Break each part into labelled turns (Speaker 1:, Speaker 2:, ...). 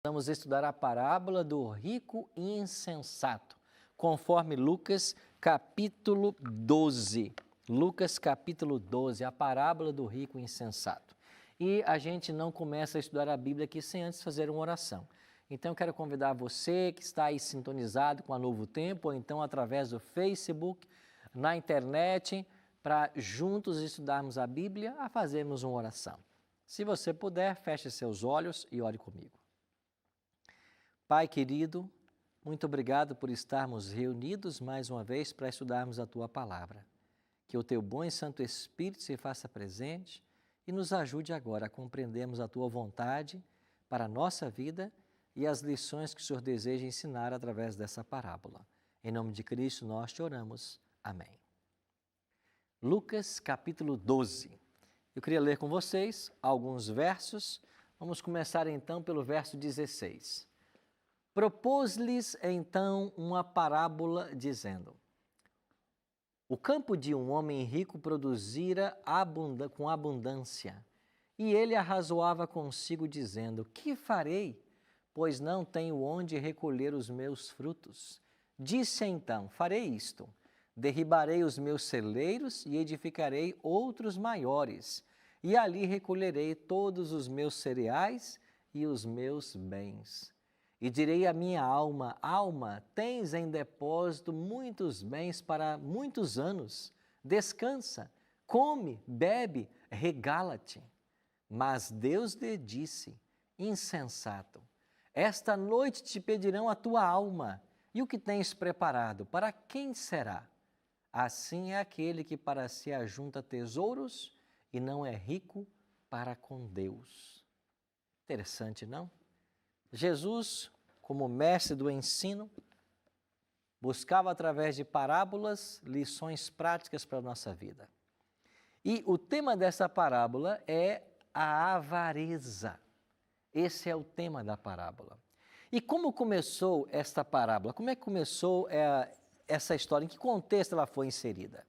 Speaker 1: Vamos estudar a parábola do rico e insensato, conforme Lucas capítulo 12. Lucas capítulo 12, a parábola do rico e insensato. E a gente não começa a estudar a Bíblia aqui sem antes fazer uma oração. Então eu quero convidar você que está aí sintonizado com a Novo Tempo, ou então através do Facebook, na internet, para juntos estudarmos a Bíblia, a fazermos uma oração. Se você puder, feche seus olhos e ore comigo. Pai querido, muito obrigado por estarmos reunidos mais uma vez para estudarmos a Tua Palavra. Que o Teu bom e Santo Espírito se faça presente e nos ajude agora a compreendermos a Tua vontade para a nossa vida e as lições que o Senhor deseja ensinar através dessa parábola. Em nome de Cristo nós te oramos. Amém. Lucas capítulo 12. Eu queria ler com vocês alguns versos. Vamos começar então pelo verso 16. Propôs-lhes então uma parábola, dizendo: O campo de um homem rico produzira com abundância, e ele arrazoava consigo, dizendo: Que farei, pois não tenho onde recolher os meus frutos? Disse então: Farei isto: derribarei os meus celeiros e edificarei outros maiores, e ali recolherei todos os meus cereais e os meus bens. E direi à minha alma: Alma, tens em depósito muitos bens para muitos anos. Descansa, come, bebe, regala-te. Mas Deus lhe disse: Insensato, esta noite te pedirão a tua alma, e o que tens preparado, para quem será? Assim é aquele que para si ajunta tesouros e não é rico para com Deus. Interessante, não? Jesus, como mestre do ensino, buscava através de parábolas lições práticas para a nossa vida. E o tema dessa parábola é a avareza. Esse é o tema da parábola. E como começou esta parábola? Como é que começou essa história? Em que contexto ela foi inserida?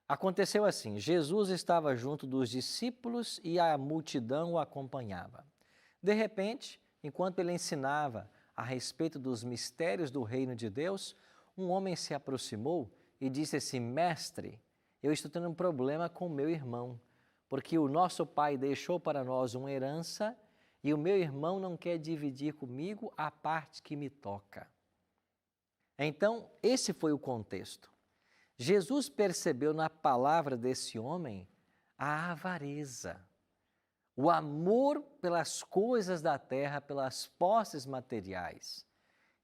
Speaker 1: Aconteceu assim: Jesus estava junto dos discípulos e a multidão o acompanhava. De repente, enquanto ele ensinava a respeito dos mistérios do reino de Deus, um homem se aproximou e disse assim: Mestre, eu estou tendo um problema com meu irmão, porque o nosso pai deixou para nós uma herança e o meu irmão não quer dividir comigo a parte que me toca. Então, esse foi o contexto. Jesus percebeu na palavra desse homem a avareza, o amor pelas coisas da terra, pelas posses materiais.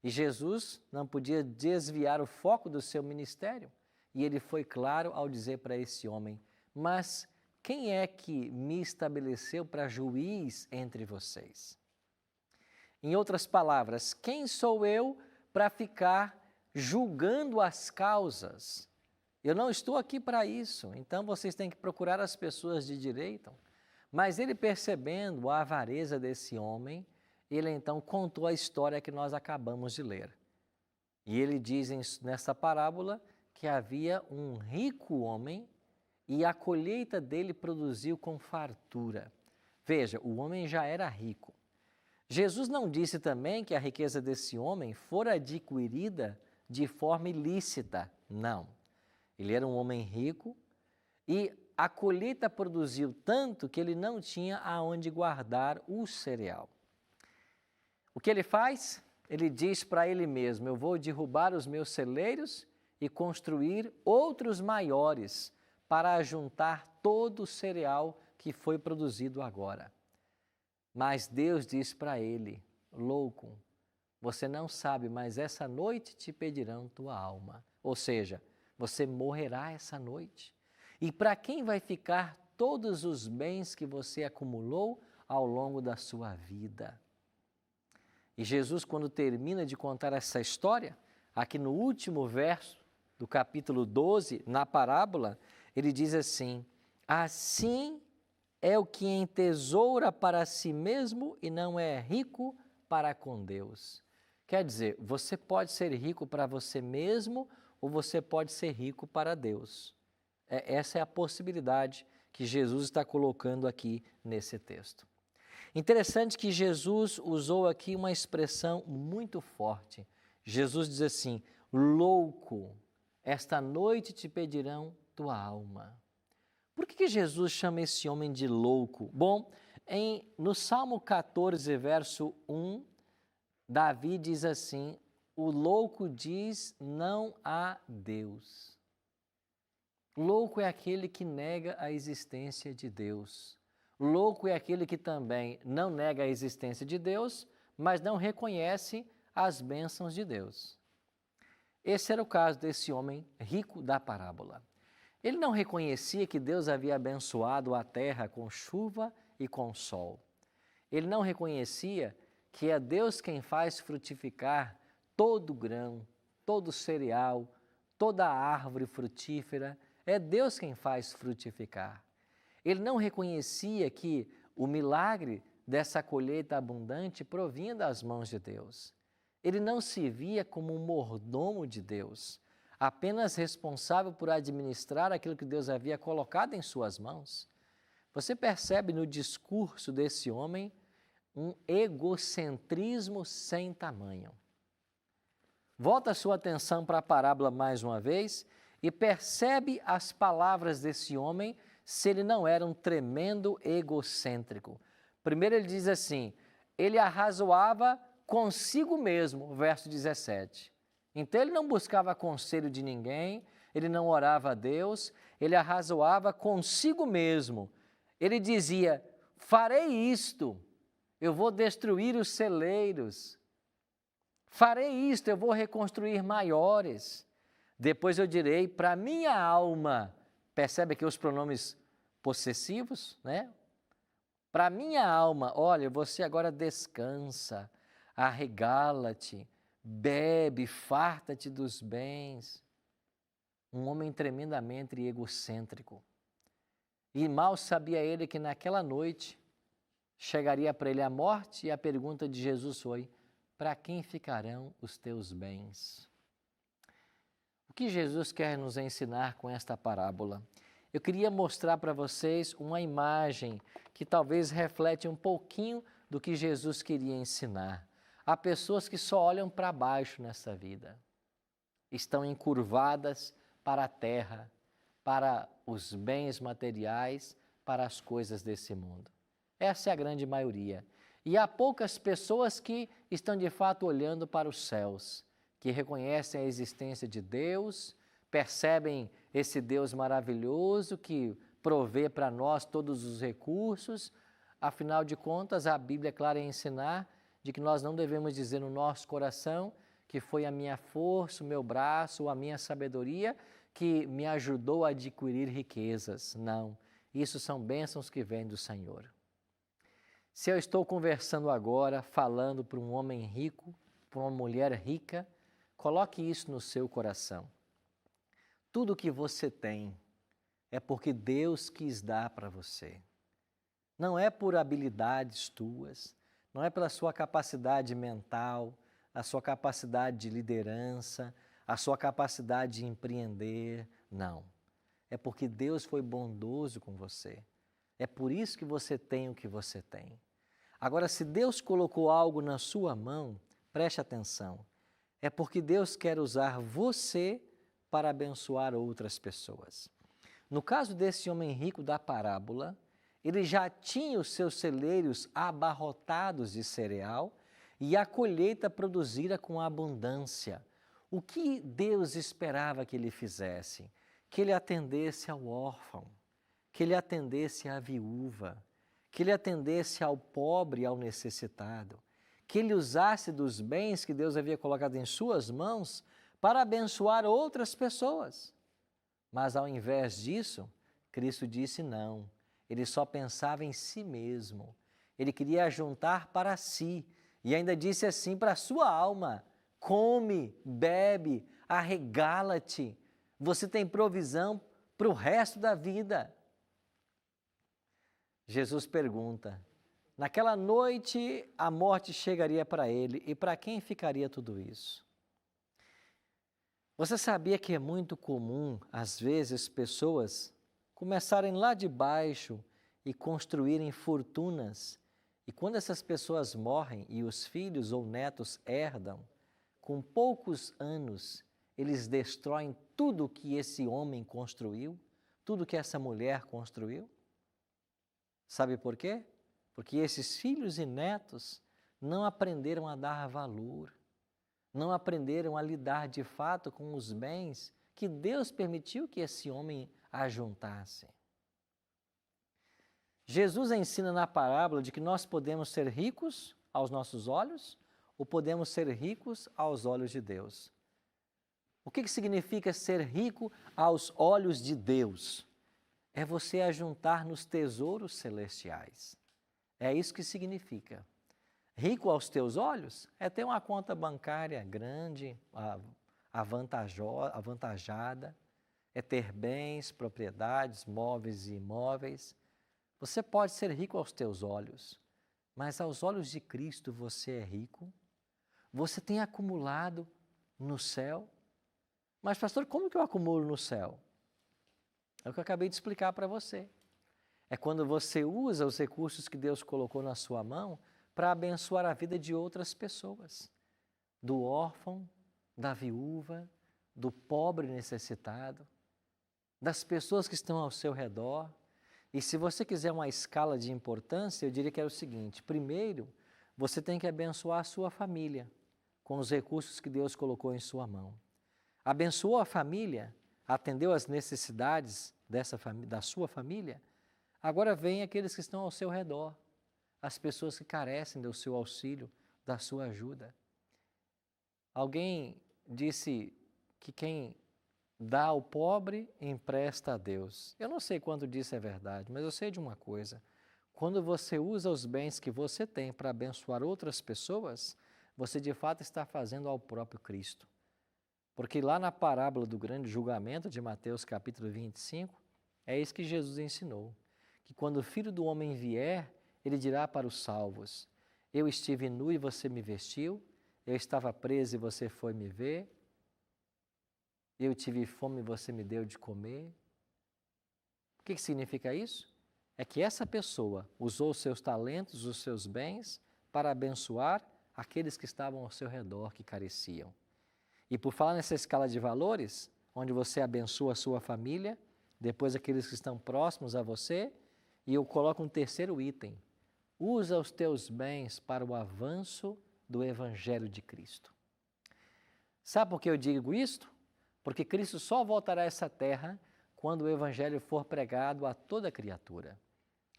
Speaker 1: E Jesus não podia desviar o foco do seu ministério. E ele foi claro ao dizer para esse homem: Mas quem é que me estabeleceu para juiz entre vocês? Em outras palavras, quem sou eu para ficar julgando as causas? Eu não estou aqui para isso, então vocês têm que procurar as pessoas de direito. Mas ele, percebendo a avareza desse homem, ele então contou a história que nós acabamos de ler. E ele diz nessa parábola que havia um rico homem e a colheita dele produziu com fartura. Veja, o homem já era rico. Jesus não disse também que a riqueza desse homem fora adquirida de forma ilícita, não. Ele era um homem rico e a colheita produziu tanto que ele não tinha aonde guardar o cereal. O que ele faz? Ele diz para ele mesmo: eu vou derrubar os meus celeiros e construir outros maiores para ajuntar todo o cereal que foi produzido agora. Mas Deus diz para ele: louco, você não sabe, mas essa noite te pedirão tua alma. Ou seja, você morrerá essa noite. E para quem vai ficar todos os bens que você acumulou ao longo da sua vida? E Jesus, quando termina de contar essa história, aqui no último verso do capítulo 12, na parábola, ele diz assim: Assim é o que entesoura para si mesmo e não é rico para com Deus. Quer dizer, você pode ser rico para você mesmo ou você pode ser rico para Deus. Essa é a possibilidade que Jesus está colocando aqui nesse texto. Interessante que Jesus usou aqui uma expressão muito forte. Jesus diz assim: louco, esta noite te pedirão tua alma. Por que Jesus chama esse homem de louco? Bom, no Salmo 14, verso 1, Davi diz assim: o louco diz não há Deus. Louco é aquele que nega a existência de Deus. Louco é aquele que também não nega a existência de Deus, mas não reconhece as bênçãos de Deus. Esse era o caso desse homem rico da parábola. Ele não reconhecia que Deus havia abençoado a terra com chuva e com sol. Ele não reconhecia que é Deus quem faz frutificar todo grão, todo cereal, toda árvore frutífera. É Deus quem faz frutificar. Ele não reconhecia que o milagre dessa colheita abundante provinha das mãos de Deus. Ele não se via como um mordomo de Deus, apenas responsável por administrar aquilo que Deus havia colocado em suas mãos. Você percebe no discurso desse homem um egocentrismo sem tamanho. Volta a sua atenção para a parábola mais uma vez e percebe as palavras desse homem, se ele não era um tremendo egocêntrico. Primeiro ele diz assim: ele arrazoava consigo mesmo, verso 17. Então ele não buscava conselho de ninguém, ele não orava a Deus, ele arrazoava consigo mesmo. Ele dizia: farei isto, eu vou destruir os celeiros, farei isto, eu vou reconstruir maiores. Depois eu direi para minha alma, percebe aqui os pronomes possessivos, né? Para minha alma, olha, você agora descansa, arregala-te, bebe, farta-te dos bens. Um homem tremendamente egocêntrico. E mal sabia ele que naquela noite chegaria para ele a morte, e a pergunta de Jesus foi: para quem ficarão os teus bens? O que Jesus quer nos ensinar com esta parábola? Eu queria mostrar para vocês uma imagem que talvez reflete um pouquinho do que Jesus queria ensinar. Há pessoas que só olham para baixo nessa vida, estão encurvadas para a terra, para os bens materiais, para as coisas desse mundo. Essa é a grande maioria. E há poucas pessoas que estão de fato olhando para os céus, que reconhecem a existência de Deus, percebem esse Deus maravilhoso que provê para nós todos os recursos. Afinal de contas, a Bíblia é clara em ensinar de que nós não devemos dizer no nosso coração que foi a minha força, o meu braço, ou a minha sabedoria que me ajudou a adquirir riquezas. Não, isso são bênçãos que vêm do Senhor. Se eu estou conversando agora, falando para um homem rico, para uma mulher rica, coloque isso no seu coração. Tudo que você tem é porque Deus quis dar para você. Não é por habilidades tuas, não é pela sua capacidade mental, a sua capacidade de liderança, a sua capacidade de empreender, não. É porque Deus foi bondoso com você. É por isso que você tem o que você tem. Agora, se Deus colocou algo na sua mão, preste atenção. É porque Deus quer usar você para abençoar outras pessoas. No caso desse homem rico da parábola, ele já tinha os seus celeiros abarrotados de cereal e a colheita produzida com abundância. O que Deus esperava que ele fizesse? Que ele atendesse ao órfão, que ele atendesse à viúva, que ele atendesse ao pobre e ao necessitado, que ele usasse dos bens que Deus havia colocado em suas mãos para abençoar outras pessoas. Mas ao invés disso, Cristo disse não. Ele só pensava em si mesmo. Ele queria juntar para si. E ainda disse assim para a sua alma: come, bebe, arregala-te. Você tem provisão para o resto da vida. Jesus pergunta: naquela noite a morte chegaria para ele, e para quem ficaria tudo isso? Você sabia que é muito comum, às vezes, pessoas começarem lá de baixo e construírem fortunas E quando essas pessoas morrem e os filhos ou netos herdam, com poucos anos, eles destroem tudo que esse homem construiu, tudo que essa mulher construiu. Sabe por quê? Porque esses filhos e netos não aprenderam a dar valor, não aprenderam a lidar de fato com os bens que Deus permitiu que esse homem ajuntasse. Jesus ensina na parábola de que nós podemos ser ricos aos nossos olhos ou podemos ser ricos aos olhos de Deus. O que significa ser rico aos olhos de Deus? É você ajuntar nos tesouros celestiais. É isso que significa. Rico aos teus olhos é ter uma conta bancária grande, avantajada, é ter bens, propriedades, móveis e imóveis. Você pode ser rico aos teus olhos, mas aos olhos de Cristo você é rico. Você tem acumulado no céu. Mas, pastor, como que eu acumulo no céu? É o que eu acabei de explicar para você. É quando você usa os recursos que Deus colocou na sua mão para abençoar a vida de outras pessoas. Do órfão, da viúva, do pobre necessitado, das pessoas que estão ao seu redor. E se você quiser uma escala de importância, eu diria que é o seguinte: primeiro, você tem que abençoar a sua família com os recursos que Deus colocou em sua mão. Abençoou a família, atendeu às necessidades da sua família, agora vem aqueles que estão ao seu redor, as pessoas que carecem do seu auxílio, da sua ajuda. Alguém disse que quem dá ao pobre, empresta a Deus. Eu não sei quanto disso é verdade, mas eu sei de uma coisa: quando você usa os bens que você tem para abençoar outras pessoas, você de fato está fazendo ao próprio Cristo. Porque lá na parábola do grande julgamento de Mateus capítulo 25, é isso que Jesus ensinou, que quando o Filho do Homem vier, ele dirá para os salvos: eu estive nu e você me vestiu, eu estava preso e você foi me ver, eu tive fome e você me deu de comer. O que significa isso? É que essa pessoa usou os seus talentos, os seus bens, para abençoar aqueles que estavam ao seu redor, que careciam. E por falar nessa escala de valores, onde você abençoa a sua família, depois aqueles que estão próximos a você, e eu coloco um terceiro item: usa os teus bens para o avanço do Evangelho de Cristo. Sabe por que eu digo isto? Porque Cristo só voltará a essa terra quando o Evangelho for pregado a toda criatura.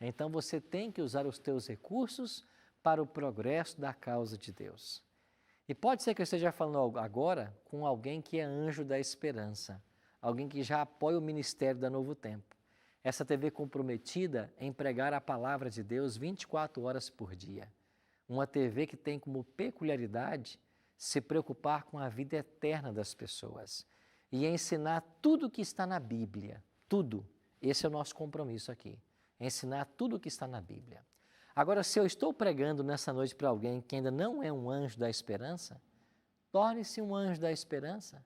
Speaker 1: Então você tem que usar os teus recursos para o progresso da causa de Deus. E pode ser que eu esteja falando agora com alguém que é anjo da esperança, alguém que já apoia o ministério da Novo Tempo. Essa TV comprometida em pregar a palavra de Deus 24 horas por dia. Uma TV que tem como peculiaridade se preocupar com a vida eterna das pessoas e ensinar tudo o que está na Bíblia. Tudo. Esse é o nosso compromisso aqui. Ensinar tudo o que está na Bíblia. Agora, se eu estou pregando nessa noite para alguém que ainda não é um anjo da esperança, torne-se um anjo da esperança.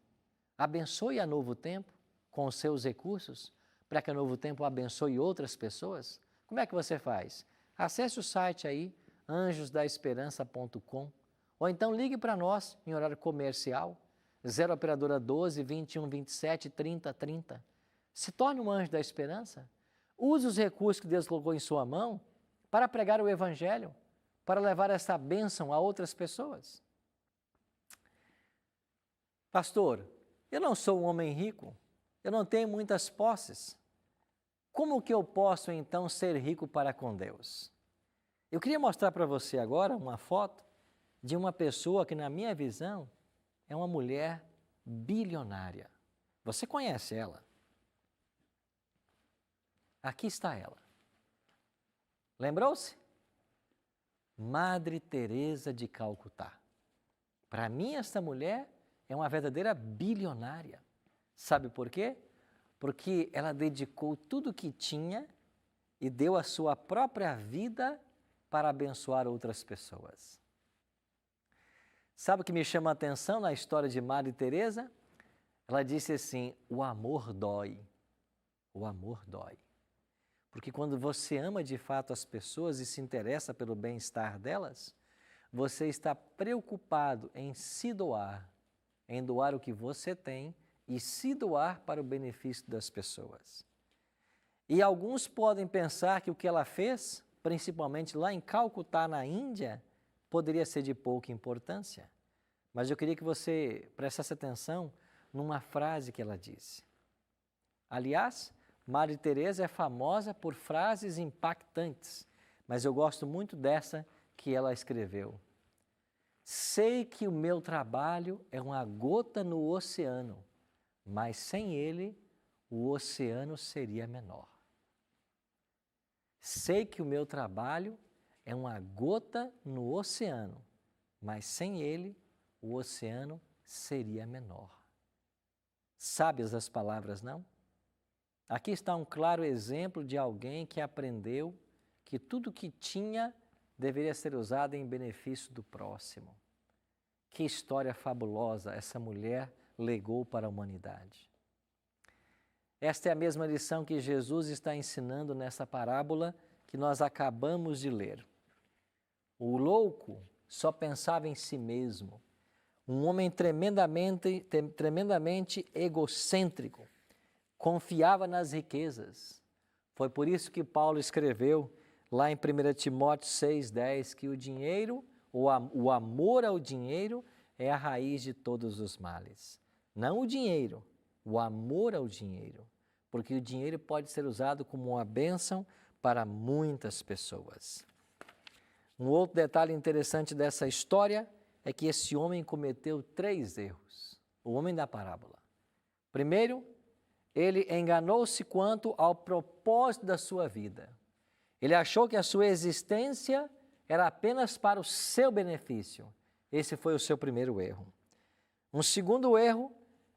Speaker 1: Abençoe a Novo Tempo com os seus recursos, para que a Novo Tempo abençoe outras pessoas. Como é que você faz? Acesse o site aí, anjosdaesperança.com, ou então ligue para nós em horário comercial, 0 operadora 12 21 27 30 30. Se torne um anjo da esperança. Use os recursos que Deus colocou em sua mão para pregar o Evangelho, para levar essa bênção a outras pessoas. Pastor, eu não sou um homem rico, eu não tenho muitas posses. Como que eu posso então ser rico para com Deus? Eu queria mostrar para você agora uma foto de uma pessoa que, na minha visão, é uma mulher bilionária. Você conhece ela? Aqui está ela. Lembrou-se? Madre Teresa de Calcutá. Para mim, esta mulher é uma verdadeira bilionária. Sabe por quê? Porque ela dedicou tudo o que tinha e deu a sua própria vida para abençoar outras pessoas. Sabe o que me chama a atenção na história de Madre Teresa? Ela disse assim: o amor dói. O amor dói. Porque quando você ama de fato as pessoas e se interessa pelo bem-estar delas, você está preocupado em se doar, em doar o que você tem e se doar para o benefício das pessoas. E alguns podem pensar que o que ela fez, principalmente lá em Calcutá, na Índia, poderia ser de pouca importância. Mas eu queria que você prestasse atenção numa frase que ela disse. Aliás, Madre Teresa é famosa por frases impactantes, mas eu gosto muito dessa que ela escreveu. Sei que o meu trabalho é uma gota no oceano, mas sem ele, o oceano seria menor. Sei que o meu trabalho é uma gota no oceano, mas sem ele, o oceano seria menor. Sábias as palavras, não? Aqui está um claro exemplo de alguém que aprendeu que tudo que tinha deveria ser usado em benefício do próximo. Que história fabulosa essa mulher legou para a humanidade. Esta é a mesma lição que Jesus está ensinando nessa parábola que nós acabamos de ler. O louco só pensava em si mesmo, um homem tremendamente egocêntrico, confiava nas riquezas. Foi por isso que Paulo escreveu lá em 1 Timóteo 6,10 que o dinheiro, o amor ao dinheiro é a raiz de todos os males. Não o dinheiro, o amor ao dinheiro, porque o dinheiro pode ser usado como uma bênção para muitas pessoas. Um outro detalhe interessante dessa história é que esse homem cometeu 3 erros, o homem da parábola. Primeiro, ele enganou-se quanto ao propósito da sua vida. Ele achou que a sua existência era apenas para o seu benefício. Esse foi o seu primeiro erro. Um segundo erro,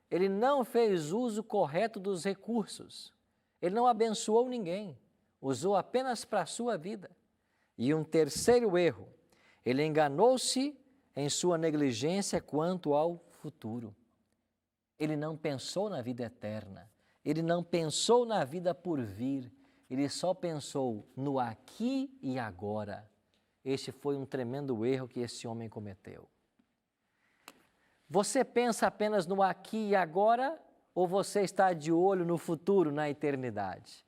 Speaker 1: ele não fez uso correto dos recursos. Ele não abençoou ninguém, usou apenas para a sua vida. E um terceiro erro, ele enganou-se em sua negligência quanto ao futuro. Ele não pensou na vida eterna, ele não pensou na vida por vir, ele só pensou no aqui e agora. Este foi um tremendo erro que esse homem cometeu. Você pensa apenas no aqui e agora ou você está de olho no futuro, na eternidade?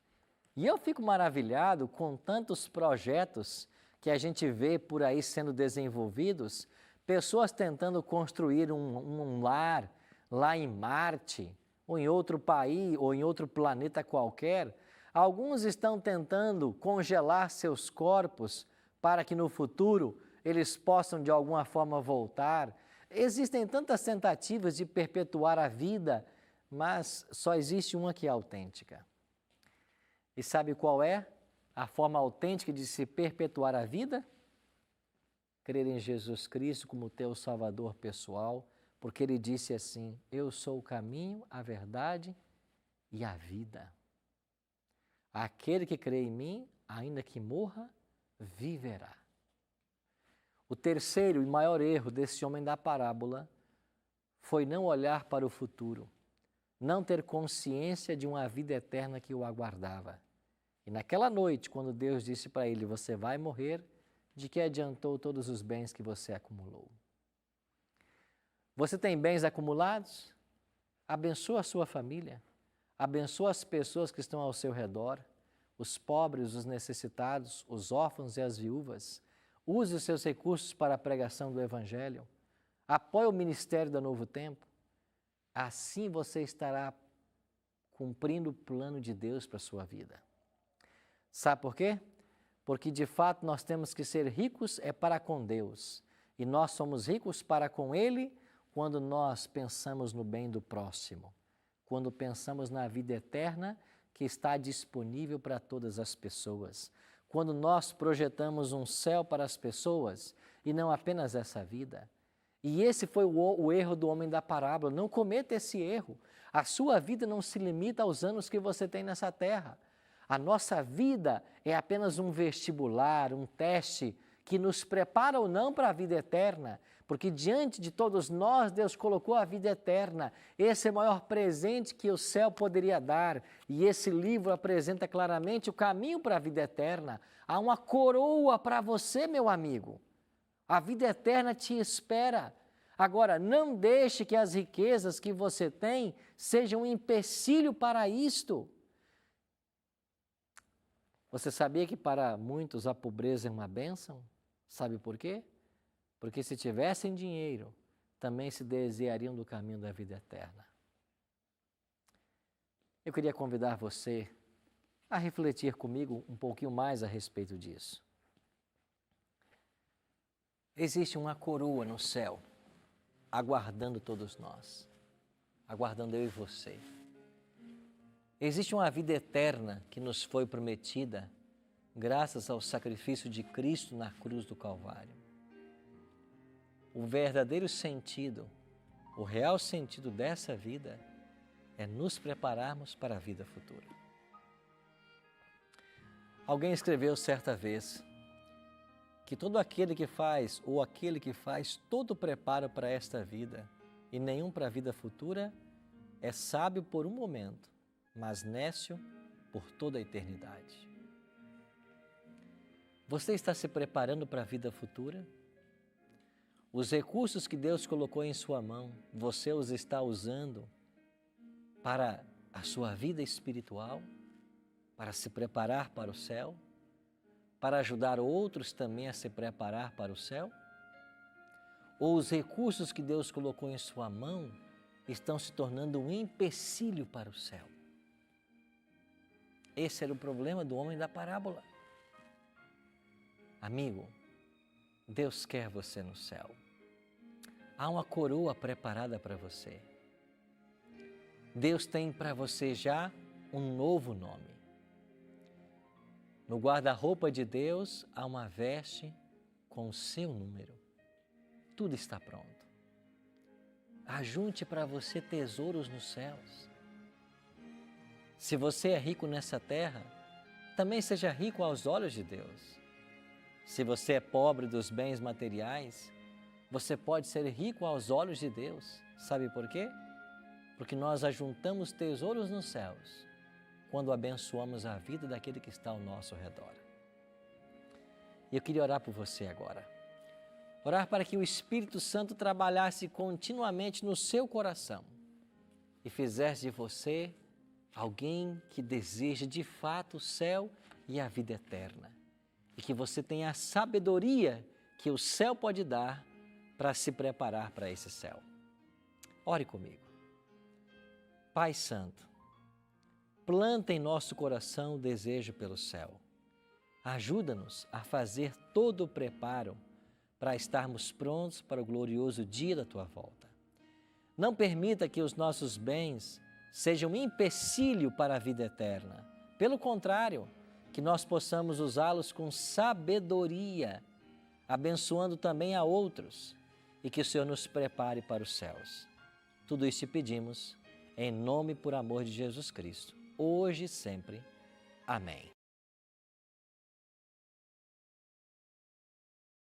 Speaker 1: E eu fico maravilhado com tantos projetos que a gente vê por aí sendo desenvolvidos, pessoas tentando construir um lar lá em Marte, ou em outro país, ou em outro planeta qualquer. Alguns estão tentando congelar seus corpos para que no futuro eles possam de alguma forma voltar. Existem tantas tentativas de perpetuar a vida, mas só existe uma que é autêntica. E sabe qual é a forma autêntica de se perpetuar a vida? Crer em Jesus Cristo como teu Salvador pessoal, porque Ele disse assim, eu sou o caminho, a verdade e a vida. Aquele que crê em mim, ainda que morra, viverá. O terceiro e maior erro desse homem da parábola foi não olhar para o futuro, não ter consciência de uma vida eterna que o aguardava. E naquela noite, quando Deus disse para ele, você vai morrer, de que adiantou todos os bens que você acumulou? Você tem bens acumulados? Abençoa a sua família, abençoa as pessoas que estão ao seu redor, os pobres, os necessitados, os órfãos e as viúvas. Use os seus recursos para a pregação do Evangelho. Apoie o ministério da Novo Tempo. Assim você estará cumprindo o plano de Deus para a sua vida. Sabe por quê? Porque de fato nós temos que ser ricos para com Deus. E nós somos ricos para com Ele quando nós pensamos no bem do próximo. Quando pensamos na vida eterna que está disponível para todas as pessoas. Quando nós projetamos um céu para as pessoas e não apenas essa vida. E esse foi o erro do homem da parábola. Não cometa esse erro. A sua vida não se limita aos anos que você tem nessa terra. A nossa vida é apenas um vestibular, um teste que nos prepara ou não para a vida eterna, porque diante de todos nós, Deus colocou a vida eterna. Esse é o maior presente que o céu poderia dar, e esse livro apresenta claramente o caminho para a vida eterna. Há uma coroa para você, meu amigo. A vida eterna te espera. Agora, não deixe que as riquezas que você tem sejam um empecilho para isto. Você sabia que para muitos a pobreza é uma bênção? Sabe por quê? Porque se tivessem dinheiro, também se desviariam do caminho da vida eterna. Eu queria convidar você a refletir comigo um pouquinho mais a respeito disso. Existe uma coroa no céu, aguardando todos nós, aguardando eu e você. Existe uma vida eterna que nos foi prometida graças ao sacrifício de Cristo na cruz do Calvário. O verdadeiro sentido, o real sentido dessa vida é nos prepararmos para a vida futura. Alguém escreveu certa vez que todo aquele que faz ou aquele que faz todo o preparo para esta vida e nenhum para a vida futura é sábio por um momento, mas nécio por toda a eternidade. Você está se preparando para a vida futura? Os recursos que Deus colocou em sua mão, você os está usando para a sua vida espiritual, para se preparar para o céu, para ajudar outros também a se preparar para o céu? Ou os recursos que Deus colocou em sua mão estão se tornando um empecilho para o céu? Esse era o problema do homem da parábola. Amigo, Deus quer você no céu. Há uma coroa preparada para você. Deus tem para você já um novo nome. No guarda-roupa de Deus há uma veste com o seu número. Tudo está pronto. Ajunte para você tesouros nos céus. Se você é rico nessa terra, também seja rico aos olhos de Deus. Se você é pobre dos bens materiais, você pode ser rico aos olhos de Deus. Sabe por quê? Porque nós ajuntamos tesouros nos céus quando abençoamos a vida daquele que está ao nosso redor. E eu queria orar por você agora. Orar para que o Espírito Santo trabalhasse continuamente no seu coração e fizesse de você alguém que deseja de fato o céu e a vida eterna. E que você tenha a sabedoria que o céu pode dar para se preparar para esse céu. Ore comigo. Pai Santo, planta em nosso coração o desejo pelo céu. Ajuda-nos a fazer todo o preparo para estarmos prontos para o glorioso dia da Tua volta. Não permita que os nossos bens sejam um empecilho para a vida eterna. Pelo contrário, que nós possamos usá-los com sabedoria, abençoando também a outros, e que o Senhor nos prepare para os céus. Tudo isso te pedimos, em nome e por amor de Jesus Cristo, hoje e sempre. Amém.